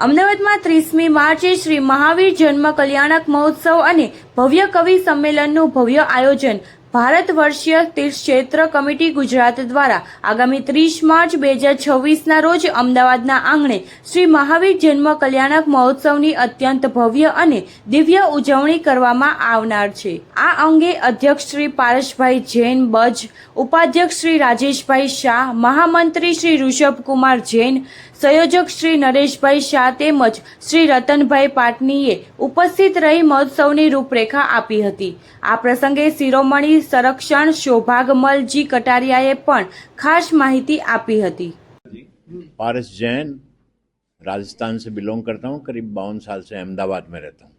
અમદાવાદમાં 30મી માર્ચે શ્રી મહાવીર જન્મ કલ્યાણક મહોત્સવ અને ભવ્ય કવિ સંમેલનનું ભવ્ય આયોજન ભારત વર્ષીય તીર્થક્ષેત્ર કમિટી ગુજરાત દ્વારા આગામી 30 માર્ચ 2026ના રોજ અમદાવાદના આંગણે શ્રી મહાવીર જન્મ કલ્યાણક મહોત્સવની અત્યંત ભવ્ય અને દિવ્ય ઉજવણી કરવામાં આવનાર છે। આ અંગે અધ્યક્ષ શ્રી પારસભાઈ જૈન બજ, ઉપાધ્યક્ષ શ્રી રાજેશભાઈ શાહ, મહામંત્રી શ્રી ઋષભકુમાર જૈન, સંયોજક શ્રી નરેશભાઈ શાહ તેમજ શ્રી રતનભાઈ પાટનીએ ઉપસ્થિત રહી મહોત્સવની રૂપરેખા આપી હતી। આ પ્રસંગે શિરોમણી સંરક્ષણ સૌભાગમલજી કટારિયાએ પણ ખાસ માહિતી આપી હતી। पारस जैन, राजस्थान से बिलोंग करता हूँ। करीब 52 साल से अहमदाबाद में रहता हूँ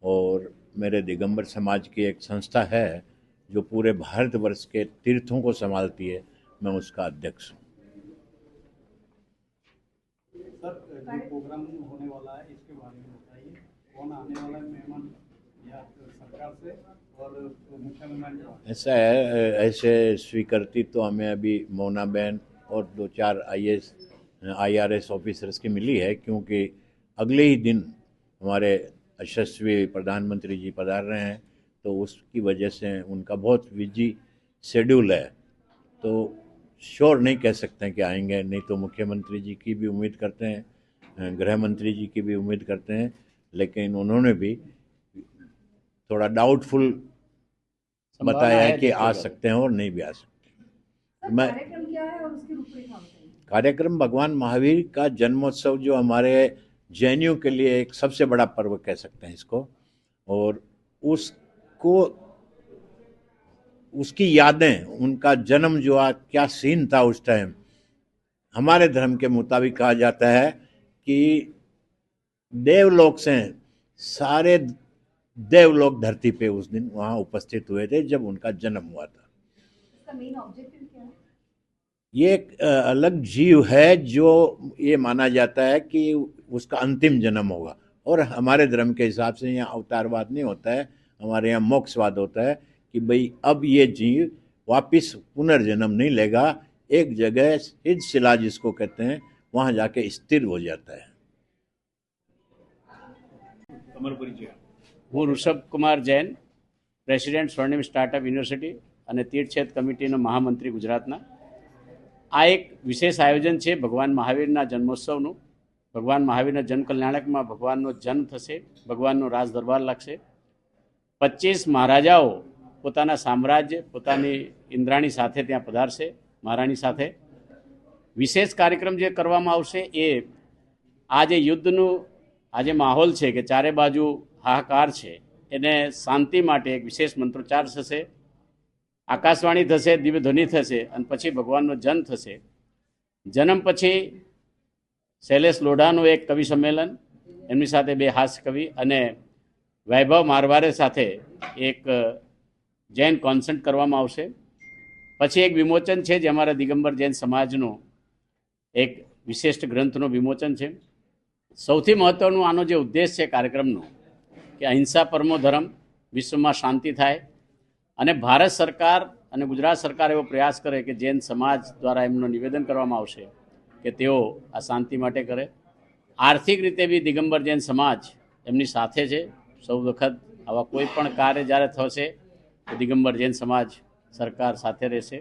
और मेरे दिगंबर समाज की एक संस्था है जो पूरे भारतवर्ष के तीर्थों को संभालती है। मैं उसका अध्यक्ष हूँ। सर, जो प्रोग्राम होने वाला है इसके बारे में बताइए। कौन आने वाला है मेहमान या सरकार से और मुख्य मेहमान? ऐसा है, ऐसे स्वीकृति तो हमें अभी मोना बहन और 2-4 IRS ऑफिसर्स की मिली है, क्योंकि अगले ही दिन हमारे यशस्वी प्रधानमंत्री जी पधार रहे हैं, तो उसकी वजह से उनका बहुत बिजी शेड्यूल है। तो श्योर नहीं कह सकते हैं कि आएंगे, नहीं तो मुख्यमंत्री जी की भी उम्मीद करते हैं, गृह मंत्री जी की भी उम्मीद करते हैं, लेकिन उन्होंने भी थोड़ा डाउटफुल बताया है कि आ सकते हैं और नहीं भी आ सकते। मैं कार्यक्रम क्या है और उसकी रूपरेखा बताइए। कार्यक्रम भगवान महावीर का जन्मोत्सव, जो हमारे जैनियों के लिए एक सबसे बड़ा पर्व कह सकते हैं इसको, और उसको उसकी यादें, उनका जन्म जो क्या सीन था उस टाइम, हमारे धर्म के मुताबिक कहा जाता है कि देवलोक से सारे देवलोक धरती पे उस दिन वहाँ उपस्थित हुए थे जब उनका जन्म हुआ था। इसका मेन ऑब्जेक्टिव क्या है? ये एक अलग जीव है जो ये माना जाता है कि उसका अंतिम जन्म होगा, और हमारे धर्म के हिसाब से यहाँ अवतारवाद नहीं होता है, हमारे यहाँ मोक्षवाद होता है कि भाई अब ये जीव वापिस पुनर्जन्म नहीं लेगा, एक जगह सिद्ध शिला जिसको कहते हैं वहाँ जाके स्थिर हो जाता है। હું ઋષભકુમાર જૈન, પ્રેસિડેન્ટ સ્વર્ણિમ સ્ટાર્ટઅપ યુનિવર્સિટી અને તીર્થક્ષેત્ર કમિટીનો મહામંત્રી ગુજરાતના। આ એક વિશેષ આયોજન છે ભગવાન મહાવીરના જન્મોત્સવનું। ભગવાન મહાવીરના જન્મ કલ્યાણકમાં ભગવાનનો જન્મ થશે, ભગવાનનો રાજ દરબાર લાગશે। 25 મહારાજાઓ પોતાના સામ્રાજ્ય, પોતાની ઇન્દ્રાણી સાથે ત્યાં પધારશે, મહારાણી સાથે। વિશેષ કાર્યક્રમ જે કરવામાં આવશે એ આ જે યુદ્ધનું આ જે માહોલ છે કે ચારે બાજુ હાહાકાર છે, એને શાંતિ માટે એક વિશેષ મંત્રોચ્ચાર થશે, આકાશવાણી થશે, દિવ્ય ધ્વનિ થશે અને પછી ભગવાનનો જન્મ થશે। જન્મ પછી શૈલેષ લોઢાનું એક કવિ સંમેલન, એમની સાથે 2 હાસ્ય કવિ અને વૈભવ મારવારે સાથે એક જૈન કોન્સર્ટ કરવામાં આવશે। પછી એક વિમોચન છે જે અમારા દિગંબર જૈન સમાજનું એક વિશિષ્ટ ગ્રંથનું વિમોચન છે। સૌથી મહત્ત્વનું આનો જે ઉદ્દેશ છે કાર્યક્રમનો કે અહિંસા પરમો ધર્મ, વિશ્વમાં શાંતિ થાય, અને ભારત સરકાર અને ગુજરાત સરકાર એવો પ્રયાસ કરે કે જૈન સમાજ દ્વારા એમનું નિવેદન કરવામાં આવશે કે તેઓ આ શાંતિ માટે કરે। આર્થિક રીતે બી દિગંબર જૈન સમાજ એમની સાથે છે। સૌ વખત આવા કોઈ પણ કાર્ય જ્યારે થશે તો દિગંબર જૈન સમાજ સરકાર સાથે રહેશે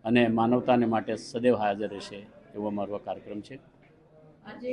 અને માનવતાને માટે સદૈવ હાજર રહેશે, એવો અમારો કાર્યક્રમ છે। આજે